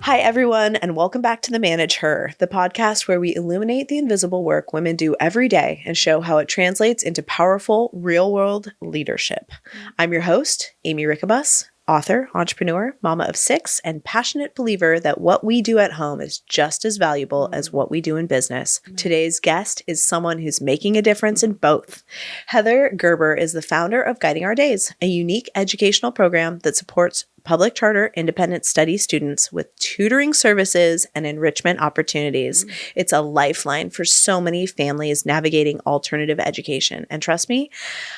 Hi, everyone, and welcome back to The Manage Her, the podcast where we illuminate the invisible work women do every day and show how it translates into powerful, real-world leadership. I'm your host, Aimee Rickabus, author, entrepreneur, mama of 6, and passionate believer that what we do at home is just as valuable as what we do in business. Today's guest is someone who's making a difference in both. Heather Gerber is the founder of Guiding Our Days, a unique educational program that supports public charter independent study students with tutoring services and enrichment opportunities. It's a lifeline for so many families navigating alternative education. And trust me,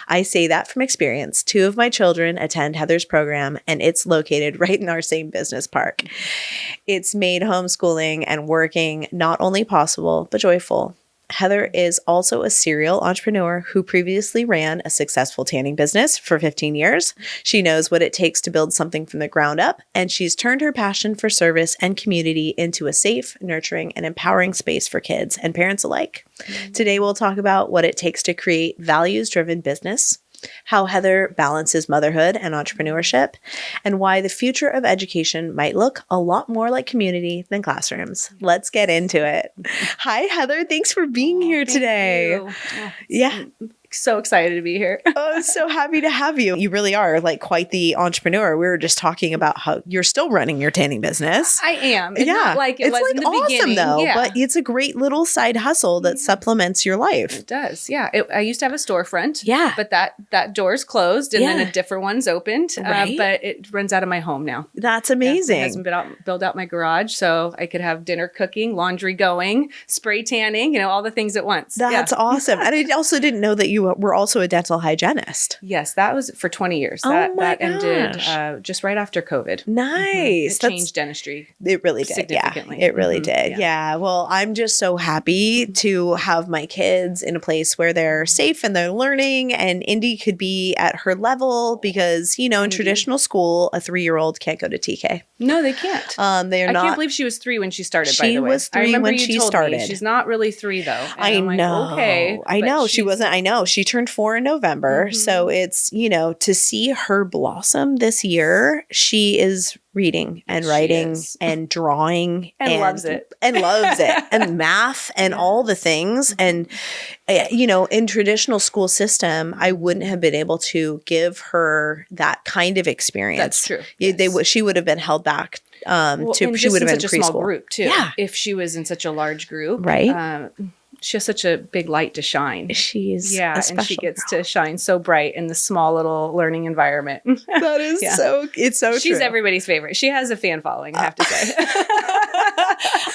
I say that from experience. 2 of my children attend Heather's program, and it's located right in our same business park. It's made homeschooling and working not only possible, but joyful. Heather is also a serial entrepreneur who previously ran a successful tanning business for 15 years. She knows what it takes to build something from the ground up, and she's turned her passion for service and community into a safe, nurturing, and empowering space for kids and parents alike. Today, we'll talk about what it takes to create values-driven business, how Heather balances motherhood and entrepreneurship, and why the future of education might look a lot more like community than classrooms. Let's get into it. Hi, Heather. Thanks for being here today. Yeah. So excited to be here. Oh, so happy to have you. You really are like quite the entrepreneur. We were just talking about how you're still running your tanning business. I am. It's not like it it's was like in the awesome beginning. though, Yeah. but it's a great little side hustle that supplements your life. It does. Yeah. I used to have a storefront. Yeah. But that door's closed and then Yeah. a different one's opened. Right. But it runs out of my home now. That's amazing. My husband built out my garage so I could have dinner cooking, laundry going, spray tanning, all the things at once. That's awesome. And I also didn't know that you were also a dental hygienist. Yes, that was for 20 years. Oh that my ended gosh. Just right after COVID. Nice. It changed dentistry. It really did. Significantly. Yeah, it really did. Yeah. Yeah. Well, I'm just so happy to have my kids in a place where they're safe and they're learning, and Indy could be at her level because, in traditional school, a 3-year-old can't go to TK. No, they can't. They're not. I can't believe she was 3 when she started, by the way. She was 3 when she started. She's not really 3, though. And I I'm know. Like, okay. I know. She wasn't. I know. She turned 4 in November. So it's, to see her blossom this year, she is reading and writing and drawing and loves it and math and all the things. And, in traditional school system, I wouldn't have been able to give her that kind of experience. That's true. Yes. She would have been held back. She would have been such in a preschool. small group too. Yeah. If she was in such a large group, right. She has such a big light to shine. She's and she gets to shine so bright in the small little learning environment. That is it's so She's true. everybody's favorite. She has a fan following, I have to say.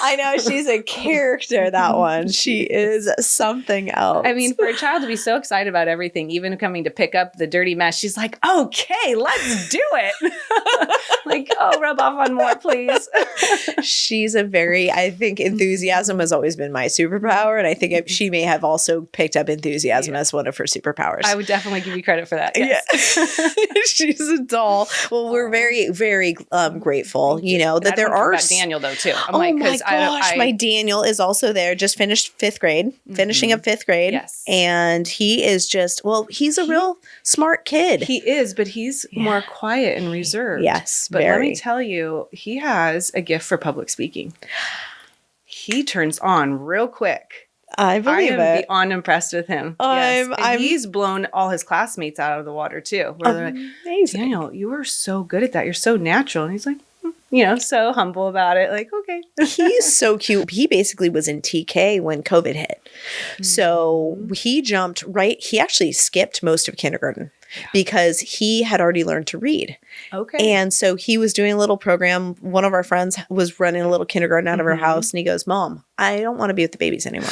I know, she's a character, that one. She is something else. I mean, for a child to be so excited about everything, even coming to pick up the dirty mess, she's like, okay, let's do it. Like, rub off on more, please. She's I think enthusiasm has always been my superpower. And I think she may have also picked up enthusiasm as one of her superpowers. I would definitely give you credit for that. Yes. Yeah. She's a doll. Well, we're very, very grateful, that there are. Daniel, though, too. My gosh. My Daniel is also there. Just finished 5th grade, finishing up 5th grade. Yes. And he is he's a real smart kid. He is, but he's more quiet and reserved. Yes. But let me tell you, he has a gift for public speaking. He turns on real quick. I believe I am beyond impressed with him. He's blown all his classmates out of the water too. Where they're like, Daniel, you are so good at that. You're so natural. And he's like, so humble about it. Like, okay. He's so cute. He basically was in TK when COVID hit. So he jumped he actually skipped most of kindergarten because he had already learned to read. Okay. And so he was doing a little program. One of our friends was running a little kindergarten out of her house, and he goes, Mom, I don't want to be with the babies anymore.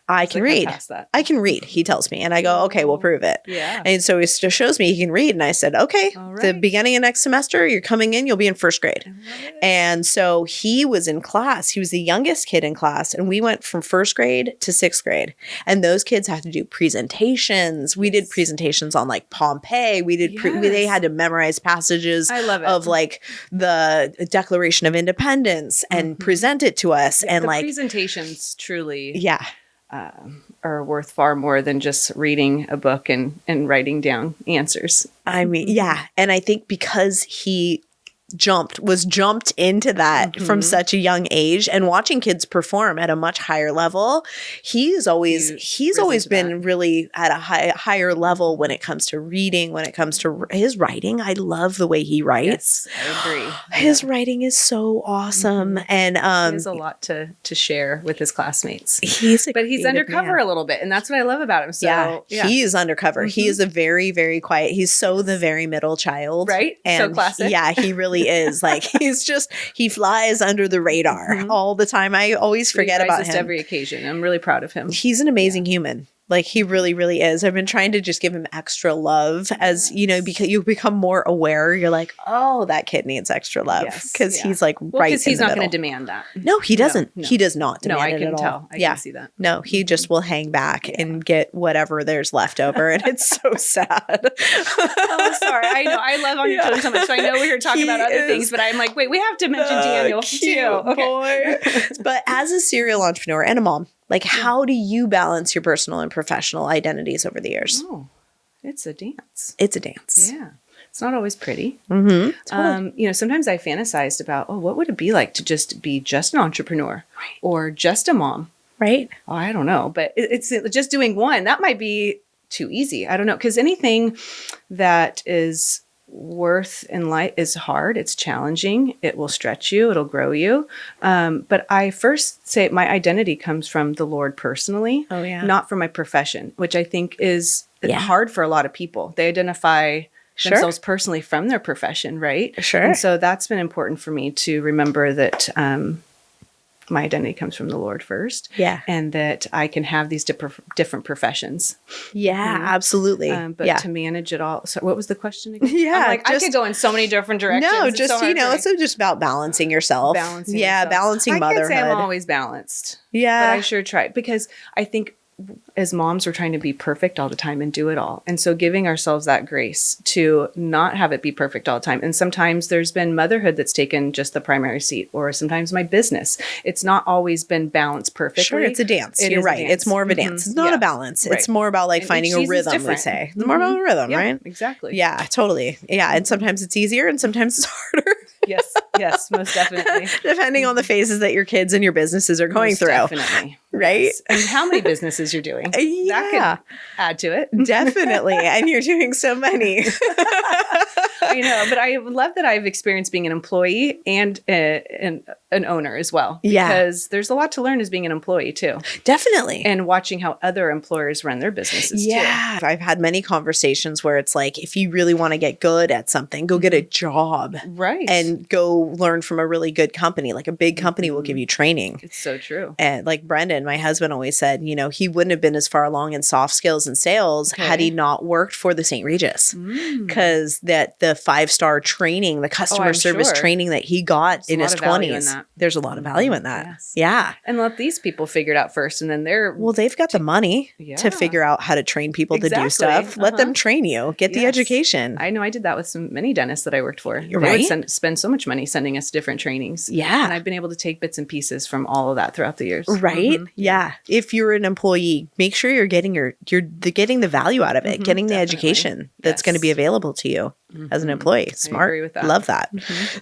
I can read. I can read, he tells me. And I go, okay, we'll prove it. Yeah. And so he just shows me he can read. And I said, okay, the beginning of next semester, you're coming in, you'll be in 1st grade. And so he was in class. He was the youngest kid in class. And we went from 1st grade to 6th grade. And those kids had to do presentations. We did presentations on like Pompeii. We did, they had to memorize passages of like the Declaration of Independence and present it to us. And the presentations truly. Yeah. Are worth far more than just reading a book and writing down answers. I mean, yeah. And I think because he was jumped into that from such a young age, and watching kids perform at a much higher level. He's always been really at a higher level when it comes to reading, when it comes to his writing. I love the way he writes. Yes, I agree. His writing is so awesome. And he has a lot to share with his classmates. But he's undercover a little bit, and that's what I love about him. So he is undercover. He is a very, very quiet. He's so the very middle child. Right? And so classic. Yeah, he really is. Like, he flies under the radar all the time. I always forget about him. Every occasion. I'm really proud of him. He's an amazing human. Like, he really, really is. I've been trying to just give him extra love as, because you become more aware. You're like, oh, that kid needs extra love. Because he's like right because he's not going to demand that. No, he doesn't. No. He does not demand it at all. No, I can tell. I can see that. No, he just will hang back and get whatever there's left over. And it's so sad. Oh, sorry. I know. I love on your children so much. So I know we're here talking about other things, but I'm like, wait, we have to mention Daniel too. Boy. But as a serial entrepreneur and a mom, like, how do you balance your personal and professional identities over the years? Oh, it's a dance. It's a dance. Yeah. It's not always pretty. Totally. Sometimes I fantasized about, what would it be like to just be just an entrepreneur or just a mom? Right. Oh, I don't know. But it's just doing one. That might be too easy. I don't know. Because anything that is worth in life is hard. It's challenging. It will stretch you. It'll grow you. But I first say my identity comes from the Lord personally, not from my profession, which I think is hard for a lot of people. They identify themselves personally from their profession, right? Sure. And so that's been important for me to remember that my identity comes from the Lord first. Yeah. And that I can have these different professions. Yeah, absolutely. But to manage it all. So what was the question again? Yeah. I could go in so many different directions. No, just, it's just about balancing yourself. Balancing motherhood. I can't say I'm always balanced. Yeah. But I sure try. Because I think as moms, we're trying to be perfect all the time and do it all. And so giving ourselves that grace to not have it be perfect all the time. And sometimes there's been motherhood that's taken just the primary seat, or sometimes my business. It's not always been balanced perfectly. Sure, it's a dance. You're right. It's more of a dance. It's not a balance. Right. It's more about like finding a rhythm, we say. It's more about a rhythm, right? Exactly. Yeah, totally. Yeah. And sometimes it's easier and sometimes it's harder. Yes, most definitely. Depending on the phases that your kids and your businesses are going through. Definitely. Right? Yes. And how many businesses you're doing. That could add to it. Definitely. And you're doing so many. I know, but I love that I've experienced being an employee and an owner as well. Because there's a lot to learn as being an employee too. Definitely. And watching how other employers run their businesses too. I've had many conversations where it's like, if you really want to get good at something, go get a job. Right. And go learn from a really good company. Like, a big company will give you training. It's so true. And like Brendan, my husband, always said, he wouldn't have been as far along in soft skills and sales had he not worked for the St. Regis. Because the 5-star training, the customer service training that he got in his 20s, there's a lot of value in that. Yes. Yeah. And let these people figure it out first, and then they've got the money to figure out how to train people to do stuff. Let them train you. Get the education. I know I did that with many dentists that I worked for. You're right. They would spend so much money sending us different trainings. Yeah. And I've been able to take bits and pieces from all of that throughout the years. Right? Yeah. If you're an employee, make sure you're getting getting the value out of it, getting the education that's going to be available to you as an employee. Smart. I agree with that. Love that.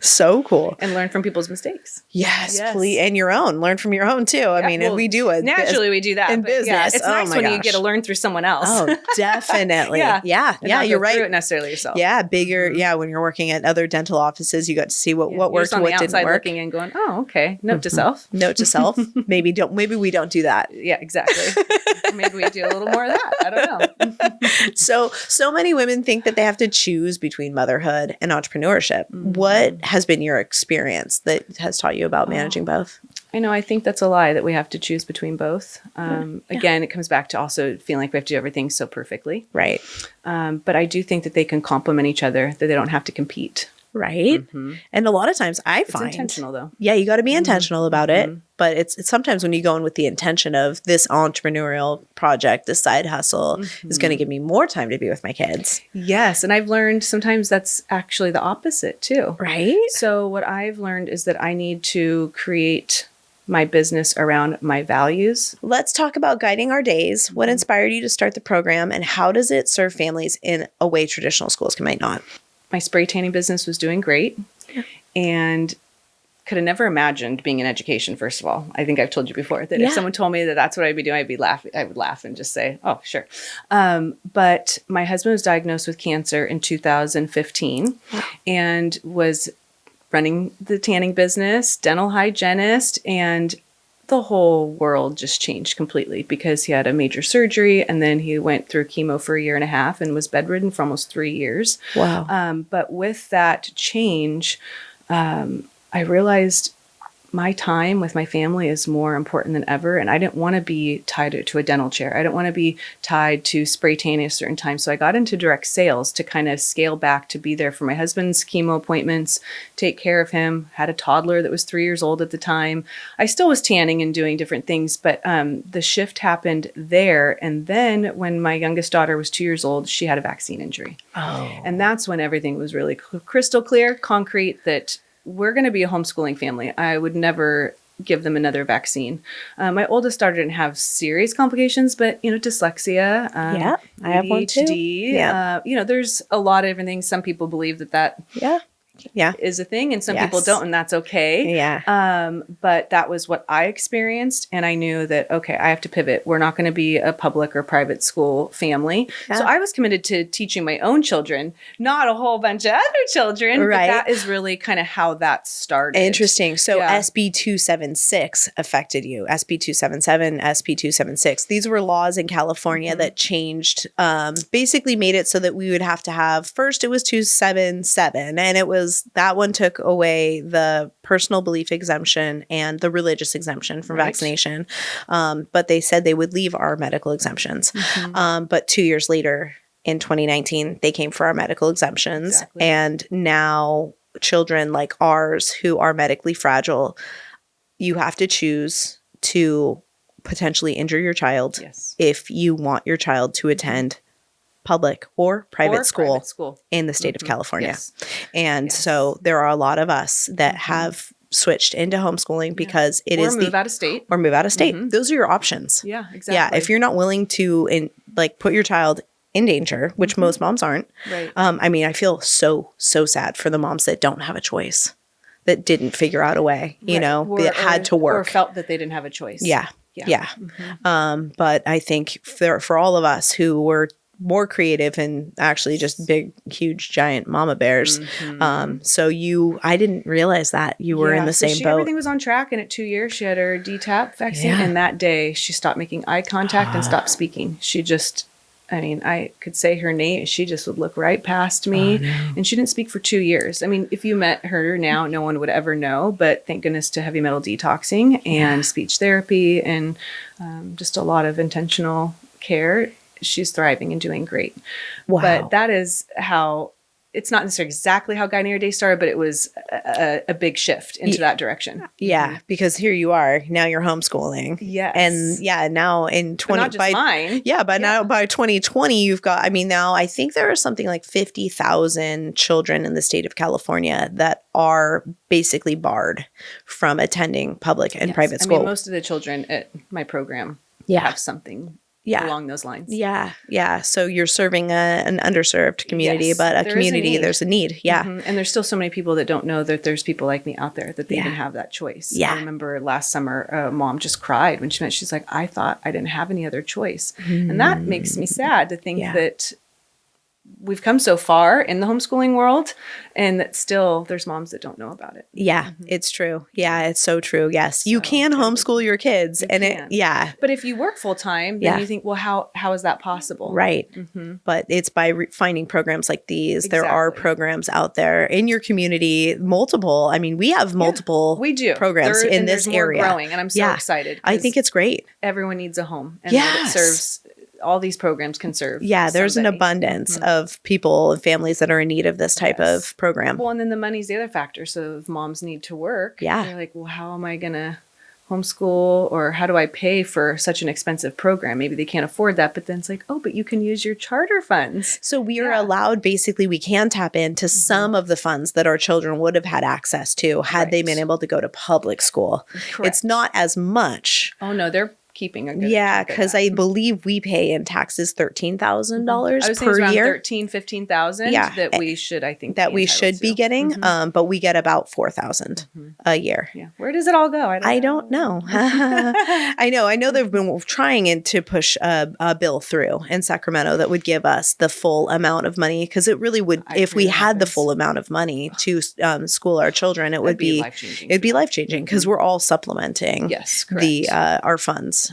So cool. And learn from people's mistakes. Yes. Please. And your own. Learn from your own too. I mean, we do it. Naturally, we do that in business. Yeah, it's nice when you get to learn through someone else. Oh, definitely. Yeah, you're right. Through it necessarily yourself. Yeah, bigger. Yeah, when you're working at other dental offices, you got to see what worked and what didn't work. Looking and going, oh, okay. Note to self. Note to self. Maybe we don't do that. Yeah, exactly. Maybe we do a little more of that. I don't know. So many women think that they have to choose between motherhood and entrepreneurship. What has been your experience that has taught you about managing both? I know. I think that's a lie that we have to choose between both. Again, it comes back to also feeling like we have to do everything so perfectly. Right. But I do think that they can complement each other, that they don't have to compete. Right. And a lot of times it's intentional though. Yeah, you got to be intentional about it. But it's sometimes when you go in with the intention of this entrepreneurial project, this side hustle is going to give me more time to be with my kids. Yes. And I've learned sometimes that's actually the opposite too. Right. So what I've learned is that I need to create my business around my values. Let's talk about guiding our days. What inspired you to start the program, and how does it serve families in a way traditional schools might not? My spray tanning business was doing great. and could have never imagined being in education, first of all. I think I've told you before that if someone told me that that's what I'd be doing, I would laugh and just say, oh, sure. But my husband was diagnosed with cancer in 2015 and was running the tanning business, dental hygienist, and the whole world just changed completely because he had a major surgery and then he went through chemo for 1.5 years and was bedridden for almost 3 years. Wow. But with that change, I realized my time with my family is more important than ever. And I didn't want to be tied to a dental chair. I didn't want to be tied to spray tanning at a certain time. So I got into direct sales to kind of scale back to be there for my husband's chemo appointments, take care of him, had a toddler that was 3 years old at the time. I still was tanning and doing different things, but the shift happened there. And then when my youngest daughter was 2 years old, she had a vaccine injury. Oh. And that's when everything was really crystal clear, concrete, that we're going to be a homeschooling family. I would never give them another vaccine. My oldest daughter didn't have serious complications, but, dyslexia, I have one too. ADHD, there's a lot of different things. Some people believe that is a thing, and some people don't, and that's okay. But that was what I experienced, and I knew that, okay, I have to pivot. We're not going to be a public or private school family. So I was committed to teaching my own children, not a whole bunch of other children. Right. But that is really kind of how that started. Interesting. So SB 276 affected you. SB 277, SB 276. These were laws in California that changed, basically made it so that we would have to have, first it was 277, and it was that one took away the personal belief exemption and the religious exemption from vaccination. But they said they would leave our medical exemptions. But 2 years later, in 2019, they came for our medical exemptions. Exactly. And now children like ours who are medically fragile, you have to choose to potentially injure your child if you want your child to attend public or private school in the state of California. And so there are a lot of us that have switched into homeschooling because it is move out of state. Or move out of state. Those are your options. Yeah, exactly. Yeah, if you're not willing to put your child in danger, which most moms aren't. Right. I feel so sad for the moms that don't have a choice, that didn't figure out a way, that had to work. Or felt that they didn't have a choice. Yeah. But I think for all of us who were more creative and actually just big, huge, giant mama bears. I didn't realize that you were in the same boat. Everything was on track, and at 2 years, she had her DTaP vaccine, and that day she stopped making eye contact and stopped speaking. She just, I could say her name, she just would look right past me, and she didn't speak for 2 years. If you met her now, no one would ever know, but thank goodness to heavy metal detoxing and speech therapy and just a lot of intentional care, she's thriving and doing great. Wow. But that is how, it's not necessarily exactly how Guiding Your Day started, but it was a big shift into that direction. Yeah, because here you are, now you're homeschooling. Yes. And now in 20... But not just mine. Yeah, but now by 2020, you've got, now I think there are something like 50,000 children in the state of California that are basically barred from attending public and private school. Most of the children at my program have something along those lines. Yeah. So you're serving an underserved community, but a community, there's a need. Yeah. And there's still so many people that don't know that there's people like me out there, that they even have that choice. Yeah. I remember last summer, a mom just cried when she's like, I thought I didn't have any other choice. And that makes me sad to think that we've come so far in the homeschooling world, and that still there's moms that don't know about it. Yeah, it's true. Yeah, it's so true. Yes, you can homeschool your kids, But if you work full time, then you think, well, how is that possible? Right. But it's by finding programs like these. Exactly. There are programs out there in your community, multiple. We have multiple. We do programs in this area. Growing, and I'm so excited. I think it's great. Everyone needs a home, and it serves. All these programs can serve. Yeah, there's an abundance of people and families that are in need of this type of program. Well, and then the money's the other factor. So if moms need to work, they're like, well, how am I going to homeschool, or how do I pay for such an expensive program? Maybe they can't afford that, but then it's like, oh, but you can use your charter funds. So we are allowed, basically, we can tap into some of the funds that our children would have had access to had they been able to go to public school. Correct. It's not as much. Oh, no, they're keeping a good Yeah, track of because that. I believe we pay in taxes $13,000 I was per around year. 15,000 Yeah. that we should, I think, That we should be getting, but we get about 4,000 a year. Yeah. Where does it all go? I don't know. I know they've been trying to push a bill through in Sacramento that would give us the full amount of money, because it really would, if we had the full amount of money to school our children, it would be life-changing. It'd be life-changing, because we're all supplementing our funds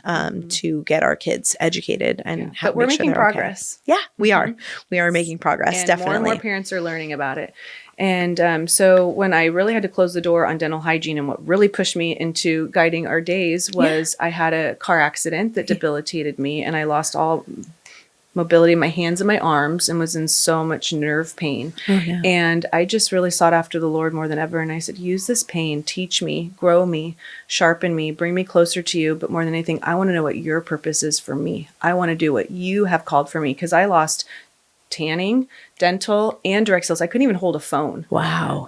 to get our kids educated and but we're making progress. Okay. Yeah, we are. We are making progress, and definitely. More and more parents are learning about it. And so when I really had to close the door on dental hygiene, and what really pushed me into guiding our days was I had a car accident that debilitated me, and I lost all mobility in my hands and my arms and was in so much nerve pain. And I just really sought after the Lord more than ever. And I said, use this pain, teach me, grow me, sharpen me, bring me closer to you. But more than anything, I want to know what your purpose is for me. I want to do what you have called for me, because I lost tanning, dental, and direct sales. I couldn't even hold a phone. Wow.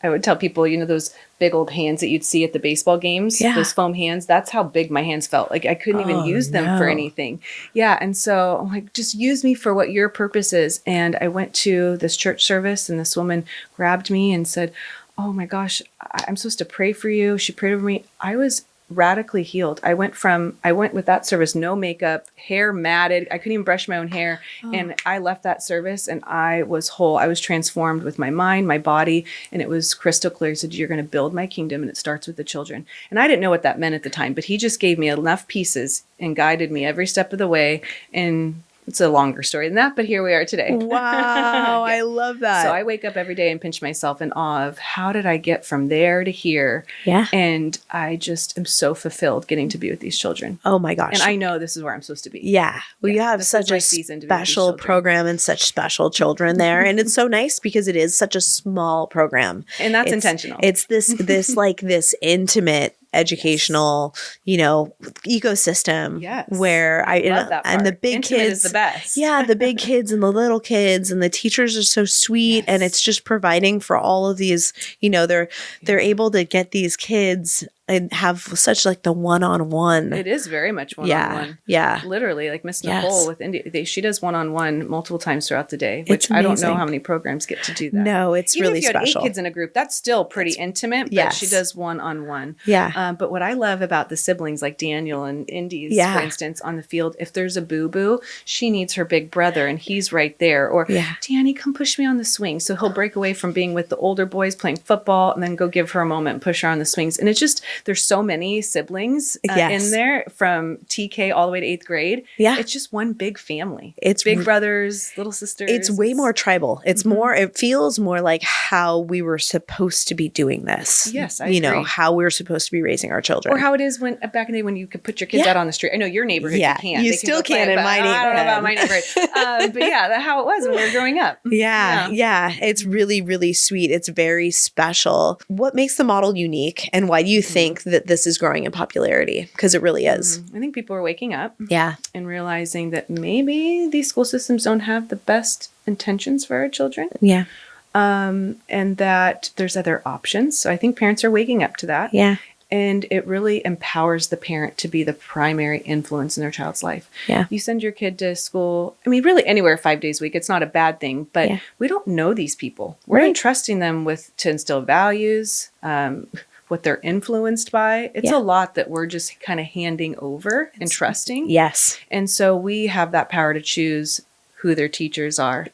I would tell people, those big old hands that you'd see at the baseball games, those foam hands, that's how big my hands felt. Like I couldn't even use them for anything. Yeah. And so I'm like, just use me for what your purpose is. And I went to this church service, and this woman grabbed me and said, oh my gosh, I'm supposed to pray for you. She prayed over me. I was radically healed. I went with that service, no makeup, hair matted. I couldn't even brush my own hair. And I left that service and I was whole. I was transformed with my mind, my body, and it was crystal clear. He said, you're going to build my kingdom, and it starts with the children. And I didn't know what that meant at the time, but he just gave me enough pieces and guided me every step of the way. And it's a longer story than that, but here we are today. Wow. I love that. So I wake up every day and pinch myself in awe of how did I get from there to here? Yeah. And I just am so fulfilled getting to be with these children. Oh my gosh. And I know this is where I'm supposed to be. Yeah. We have such a special program and such special children there. And it's so nice because it is such a small program. And that's intentional. It's this like this intimate educational, ecosystem where I love that part. And the big Intimate kids is the best. Yeah, the big kids and the little kids, and the teachers are so sweet, and it's just providing for all of these, they're able to get these kids and have such like the one-on-one. It is very much one-on-one. Yeah. Literally, like Miss Nicole with India, she does one-on-one multiple times throughout the day, which I don't know how many programs get to do that. No, it's Even really if you special. had 8 kids in a group, that's still pretty intimate, but she does one-on-one. Yeah. But what I love about the siblings like Daniel and Indy's, for instance, on the field, if there's a boo-boo, she needs her big brother and he's right there. Or, Danny, come push me on the swing. So he'll break away from being with the older boys playing football and then go give her a moment and push her on the swings. And it's just, there's so many siblings in there from TK all the way to 8th grade. Yeah. It's just one big family. It's big brothers, little sisters. It's way more tribal. It's more, it feels more like how we were supposed to be doing this. Yes, I agree. How we're supposed to be raising our children. Or how it is when back in the day when you could put your kids out on the street. I know your neighborhood you can't. You still can in my neighborhood. I don't know about my neighborhood. But that's how it was when we were growing up. Yeah. It's really, really sweet. It's very special. What makes the model unique, and why do you think that this is growing in popularity? Because it really is. I think people are waking up. Yeah. And realizing that maybe these school systems don't have the best intentions for our children. Yeah. And that there's other options. So I think parents are waking up to that. Yeah. And it really empowers the parent to be the primary influence in their child's life. Yeah. You send your kid to school, really anywhere 5 days a week. It's not a bad thing, but we don't know these people. We're entrusting them to instill values, what they're influenced by. It's a lot that we're just kind of handing over and trusting. Yes. And so we have that power to choose who their teachers are,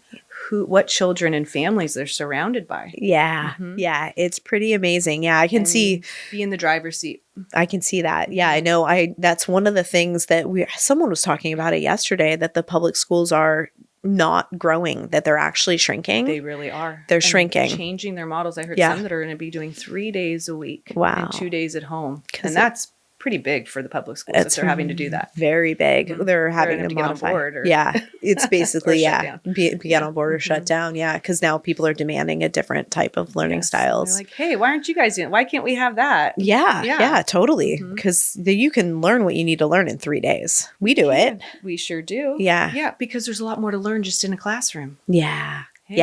what children and families they're surrounded by. Yeah. Yeah. It's pretty amazing. Yeah. I can see. Be in the driver's seat. I can see that. Yeah. I know. That's one of the things that someone was talking about it yesterday, that the public schools are not growing, that they're actually shrinking. They really are. They're shrinking. Changing their models. I heard some that are going to be doing 3 days a week. Wow. And 2 days at home. And that's pretty big for the public schools that they're having to do that. Very big. They're having to modify. Get on board it's basically get on board or shut down. Yeah, because now people are demanding a different type of learning styles. They're like, hey, why aren't you guys doing it? Why can't we have that? Yeah, totally. Because you can learn what you need to learn in 3 days. We do it. We sure do. Yeah, because there's a lot more to learn just in a classroom. Yeah. Hey,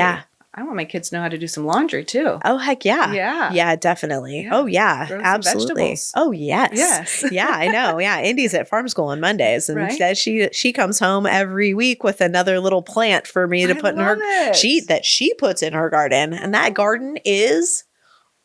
I want my kids to know how to do some laundry too. Oh, heck yeah. Yeah. Yeah, definitely. Yeah. Oh, yeah. Grow absolutely. Oh, yes. Yes. Yeah, I know. Yeah. Indy's at farm school on Mondays. And she comes home every week with another little plant for me to put in her sheet that she puts in her garden. And that garden is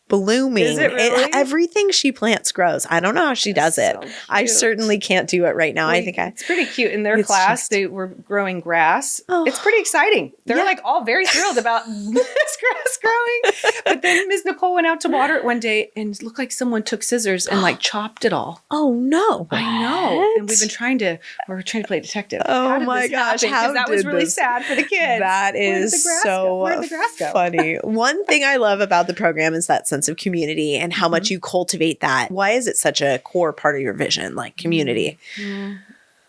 blooming. Is it really? Everything she plants grows. I don't know how she does it. So I certainly can't do it right now. Well, it's pretty cute. In their class, they were growing grass. Oh, it's pretty exciting. They're like all very thrilled about this grass growing. But then Ms. Nicole went out to water it one day and it looked like someone took scissors and like chopped it all. Oh no. I know. And we're trying to play detective. Oh my gosh. Because that was really sad for the kids. That is so funny. One thing I love about the program is that sense of community and how much you cultivate that. Why is it such a core part of your vision, like community?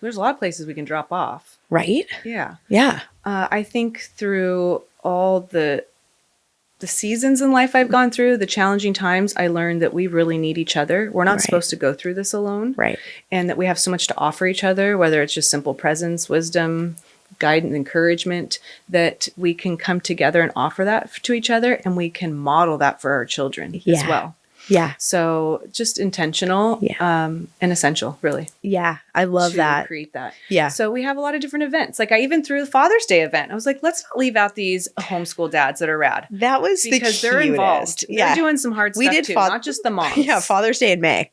There's a lot of places we can drop off. Right? Yeah. Yeah. I think through all the seasons in life I've gone through, the challenging times, I learned that we really need each other. We're not supposed to go through this alone. Right. And that we have so much to offer each other, whether it's just simple presence, wisdom, guidance, encouragement, that we can come together and offer that to each other, and we can model that for our children as well. Yeah. So just intentional and essential, really. Yeah. I love that. Create that. Yeah. So we have a lot of different events. Like I even threw the Father's Day event. I was like, let's not leave out these homeschool dads that are rad. That was because they're involved. Yeah. They're doing some hard stuff too, not just the moms. Yeah. Father's Day in May.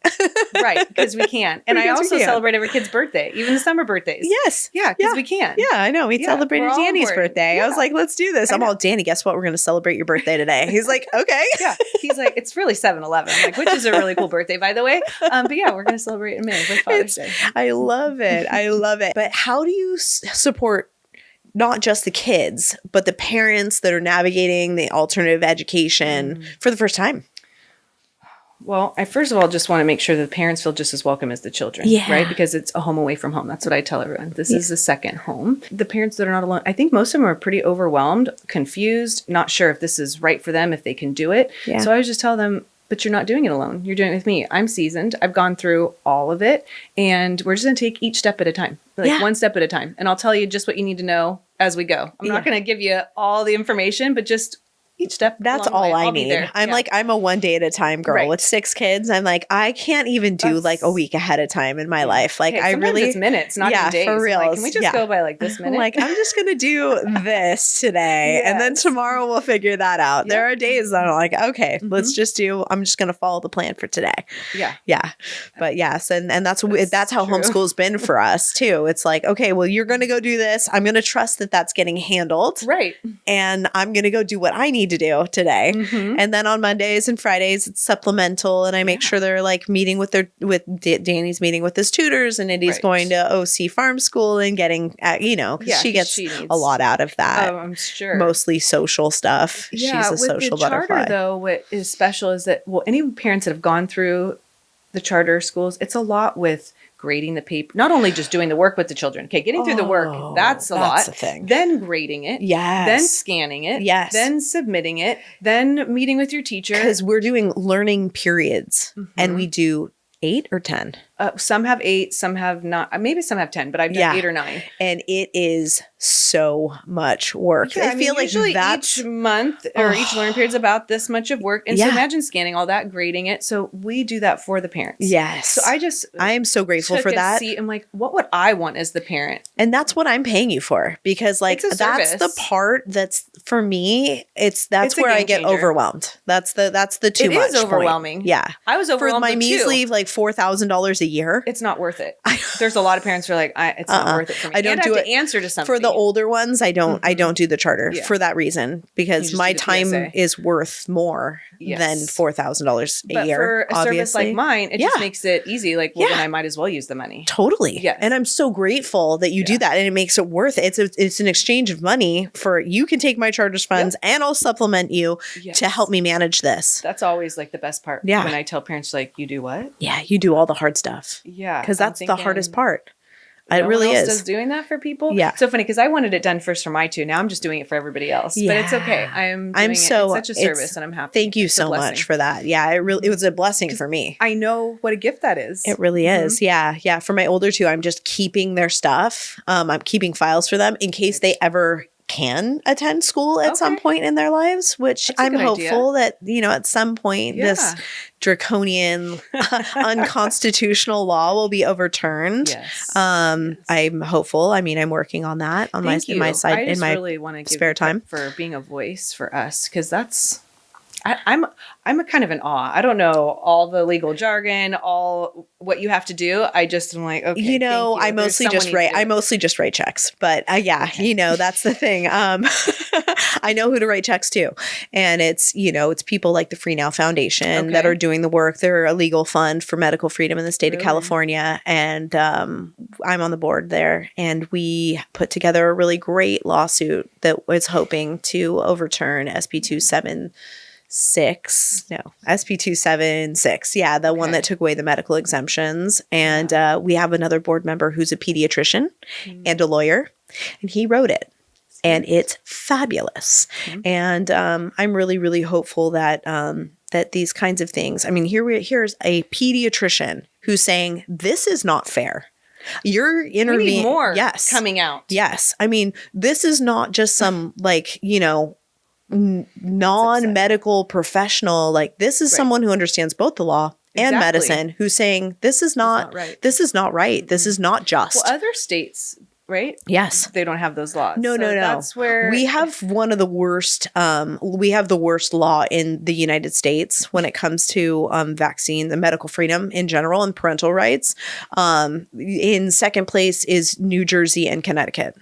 Right. Because we can. And I also celebrate every kid's birthday, even the summer birthdays. Yes. Yeah. Because we can. Yeah. I know. We celebrated Danny's birthday. Yeah. I was like, let's do this. I'm all, Danny, guess what? We're going to celebrate your birthday today. He's like, okay. Yeah. He's like, it's really 7-11. I'm like, which is a really cool birthday, by the way. But yeah, we're going to celebrate in May with Father's Day. I love it. I love it. But how do you support not just the kids, but the parents that are navigating the alternative education for the first time? Well, I first of all just want to make sure that the parents feel just as welcome as the children, right? Because it's a home away from home. That's what I tell everyone. This is the second home. The parents that are not alone, I think most of them are pretty overwhelmed, confused, not sure if this is right for them, if they can do it. Yeah. So I just tell them, but you're not doing it alone. You're doing it with me. I'm seasoned. I've gone through all of it. And we're just going to take each step at a time, one step at a time. And I'll tell you just what you need to know as we go. I'm not going to give you all the information, but just each step. That's all I need. I'm a one day at a time girl with 6 kids. I'm like, I can't even do like a week ahead of time in my life. Like I really, it's minutes, not even days. For real. Like, can we just go by like this minute? Like, I'm just going to do this today. And then tomorrow we'll figure that out. There are days that I'm like, okay, let's just I'm just going to follow the plan for today. Yeah. Yeah. But yes. And that's how homeschool's been for us too. It's like, okay, well, you're going to go do this. I'm going to trust that that's getting handled. Right. And I'm going to go do what I need to do today. And then on Mondays and Fridays, it's supplemental. And I make sure they're like meeting with Danny's meeting with his tutors, and Indy's going to OC farm school and getting, because she gets a lot out of that. Oh, I'm sure. Mostly social stuff. Yeah, she's a social butterfly. Charter, though, what is special is that, any parents that have gone through the charter schools, it's a lot with grading the paper, not only just doing the work with the children. Okay, getting through the work, that's a lot. A thing. Then grading it. Yes. Then scanning it. Yes. Then submitting it. Then meeting with your teacher. Because we're doing learning periods, and we do 8 or 10. Some have 8, some have not. Maybe some have 10, but I've done 8 or 9. And it is so much work. Yeah, I feel like usually each month or each learning period is about this much of work. And so imagine scanning all that, grading it. So we do that for the parents. Yes. So I am so grateful for that. I'm like, what would I want as the parent? And that's what I'm paying you for, because like that's the part that's for me. That's where I get overwhelmed. That's the too much. It is overwhelming. Point. Yeah. I was overwhelmed for my measly like $4,000 a year. It's not worth it. There's a lot of parents who are like, it's not worth it for me. I don't do it. Answer to something. For the older ones, I don't do the charter for that reason, because my time is worth more than $4,000 a year. For a service like mine, it just makes it easy. Like, well, then I might as well use the money. Totally. Yeah. And I'm so grateful that you do that, and it makes it worth it. It's an exchange of money for, you can take my charter's funds and I'll supplement you to help me manage this. That's always like the best part. Yeah. When I tell parents, like, you do what? Yeah. You do all the hard stuff. Yeah. Because that's the hardest part. It really is. Does doing that for people? Yeah. So funny, because I wanted it done first for my 2. Now I'm just doing it for everybody else. Yeah. But it's okay. It's such a service, and I'm happy. Thank you so much for that. Yeah, it was a blessing for me. I know what a gift that is. It really is. Yeah. Yeah. For my older 2, I'm just keeping their stuff. I'm keeping files for them in case they ever can attend school at some point in their lives, which I'm hopeful that, at some point this draconian, unconstitutional law will be overturned. Yes. I'm hopeful. I mean, I'm working on that on my side in my really want to give spare time for being a voice for us, because that's. I'm a kind of in awe. I don't know all the legal jargon, all what you have to do. I just am like, okay. I mostly just write checks, but that's the thing. I know who to write checks to, and it's people like the Free Now Foundation that are doing the work. They're a legal fund for medical freedom in the state of California, and I'm on the board there. And we put together a really great lawsuit that was hoping to overturn SB 276. Yeah, the one that took away the medical exemptions. And we have another board member who's a pediatrician and a lawyer, and he wrote it. And it's fabulous. And I'm really, really hopeful that that these kinds of things. I mean, here's a pediatrician who's saying this is not fair. You're intervening more. Yes, coming out. Yes, I mean, this is not just some non-medical professional. Like, this is someone who understands both the law and medicine, who's saying this is not right. This is not right. This is not just. Well, other states, right? Yes. They don't have those laws. No. That's where we have one of the worst. We have the worst law in the United States when it comes to vaccine, the medical freedom in general, and parental rights. In second place is New Jersey and Connecticut.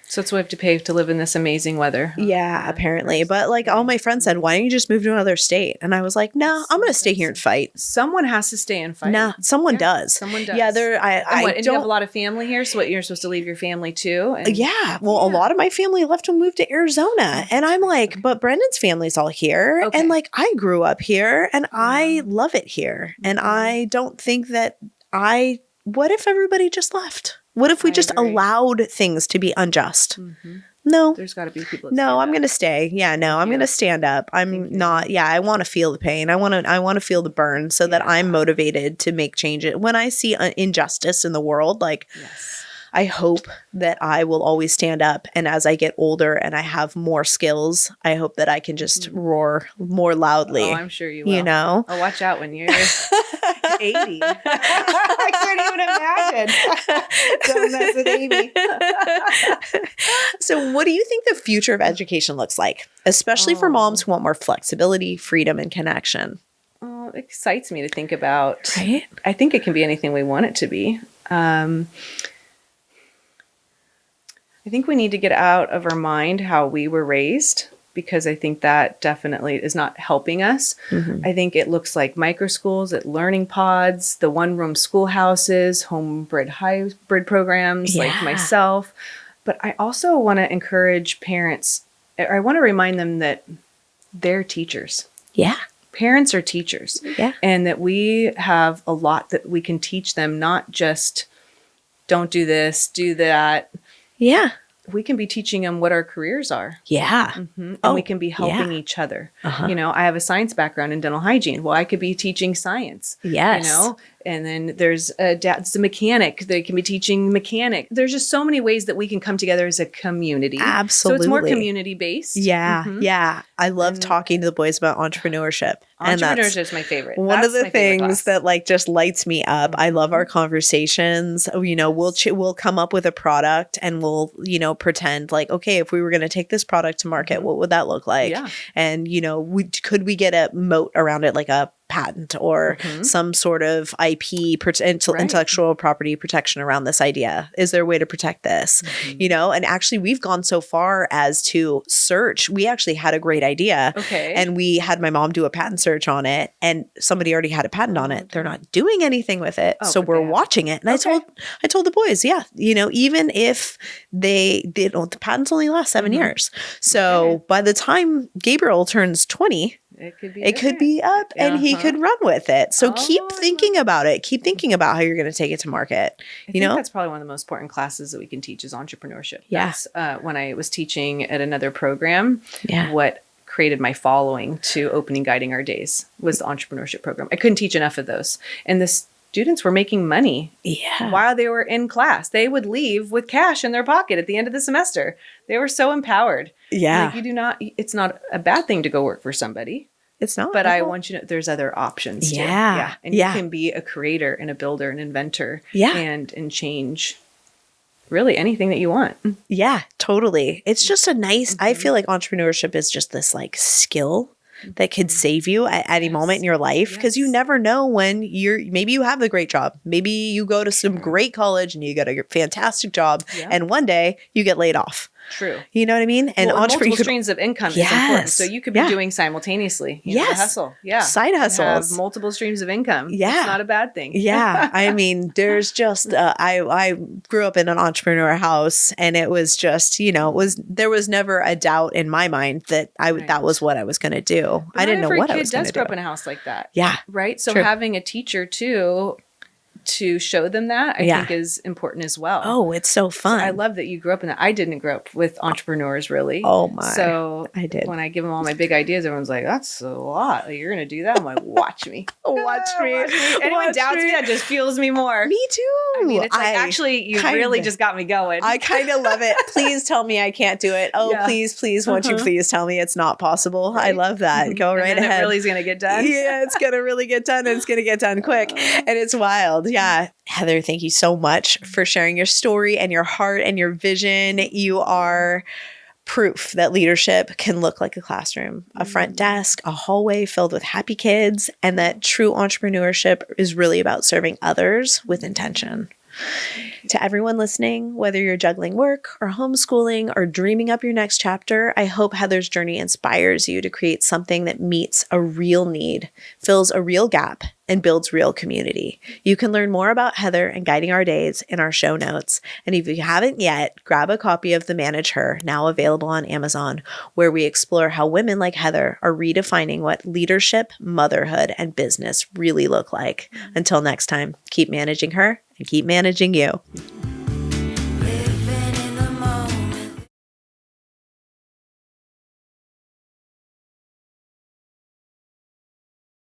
So it's what we have to pay to live in this amazing weather. Yeah, apparently. But all my friends said, why don't you just move to another state? And I was like, no, I'm going to stay here and fight. Someone has to stay and fight. No, someone does. Someone does. Yeah, and you have a lot of family here, so you're supposed to leave your family too? A lot of my family left to move to Arizona. And I'm like, but Brendan's family's all here. Okay. And I grew up here and I love it here. And I don't think that what if everybody just left? What if we just allowed things to be unjust? No. There's got to be people. No, I'm going to stay. Yeah, no, I'm going to stand up. I'm not. Yeah, I want to feel the pain. I want to feel the burn so that I'm motivated to make change. When I see injustice in the world, I hope that I will always stand up. And as I get older and I have more skills, I hope that I can just roar more loudly. Oh, I'm sure you will. Oh, watch out when you're 80. I can't even imagine. Don't mess with Aimee. So what do you think the future of education looks like, especially for moms who want more flexibility, freedom, and connection? Oh, it excites me to think about. Right? I think it can be anything we want it to be. I think we need to get out of our mind how we were raised, because I think that definitely is not helping us. I think it looks like micro schools, at learning pods, the one-room schoolhouses, homebred hybrid programs like myself. But I also want to encourage parents, or I want to remind them that they're teachers. Yeah. Parents are teachers. Yeah. And that we have a lot that we can teach them, not just don't do this, do that. Yeah. We can be teaching them what our careers are. Yeah. And we can be helping each other. I have a science background in dental hygiene. Well, I could be teaching science. Yes. And then there's a mechanic. They can be teaching mechanic. There's just so many ways that we can come together as a community. Absolutely. So it's more community based. Yeah. Yeah. I love talking to the boys about entrepreneurship. Entrepreneurship is my favorite. One of the things that just lights me up. I love our conversations. We'll come up with a product and we'll, pretend okay, if we were going to take this product to market, what would that look like? Yeah. And, could we get a moat around it, like a patent or some sort of IP, intellectual property protection around this idea? Is there a way to protect this? And actually we've gone so far as to search. We actually had a great idea and we had my mom do a patent search on it, and somebody already had a patent on it. They're not doing anything with it. So we're watching it. And I told the boys, even if the patents only last 7 years. So by the time Gabriel turns 20, it could be up and he could run with it. So keep thinking about it. Keep thinking about how you're going to take it to market. I think that's probably one of the most important classes that we can teach is entrepreneurship. Yes. When I was teaching at another program, what created my following to Opening Guiding Our Days was the entrepreneurship program. I couldn't teach enough of those. And students were making money Yeah. while they were in class. They would leave with cash in their pocket at the end of the semester. They were so empowered. Yeah. Like it's not a bad thing to go work for somebody. It's not. But I want you to know there's other options too. Yeah. And you can be a creator and a builder, an inventor. Yeah. And change really anything that you want. Yeah, totally. It's just a nice, I feel like entrepreneurship is just this like skill that could save you at any moment in your life, because you never know when maybe you have a great job. Maybe you go to some great college and you get a fantastic job and one day you get laid off. True. You know what I mean? And multiple streams of income is important. So you could be doing simultaneously. A hustle. Yeah. Side hustles. Have multiple streams of income. Yeah. It's not a bad thing. Yeah. I mean, there's just, I grew up in an entrepreneur house, and it was just, there was never a doubt in my mind that that was what I was going to do. But I didn't know what I was going to do. Every kid does grow up in a house like that. Yeah. Right. So having a teacher too, to show them that, I think is important as well. Oh, it's so fun. So I love that you grew up in that. I didn't grow up with entrepreneurs really. Oh my. So I did. When I give them all my big ideas, everyone's like, that's a lot. Like, you're going to do that? I'm like, watch me. Watch me. Anyone doubts me, that just fuels me more. Me too. I mean, it's like, actually, you really just got me going. I kind of love it. Please tell me I can't do it. Oh, please, won't you please tell me it's not possible? Right? I love that. Go right ahead. It really is going to get done. Yeah, it's going to really get done, and it's going to get done quick. And it's wild. Yeah. Heather, thank you so much for sharing your story and your heart and your vision. You are proof that leadership can look like a classroom, a front desk, a hallway filled with happy kids, and that true entrepreneurship is really about serving others with intention. To everyone listening, whether you're juggling work or homeschooling or dreaming up your next chapter, I hope Heather's journey inspires you to create something that meets a real need, fills a real gap, and builds real community. You can learn more about Heather and Guiding Our Days in our show notes. And if you haven't yet, grab a copy of The Manage Her, now available on Amazon, where we explore how women like Heather are redefining what leadership, motherhood, and business really look like. Until next time, keep managing her and keep managing you.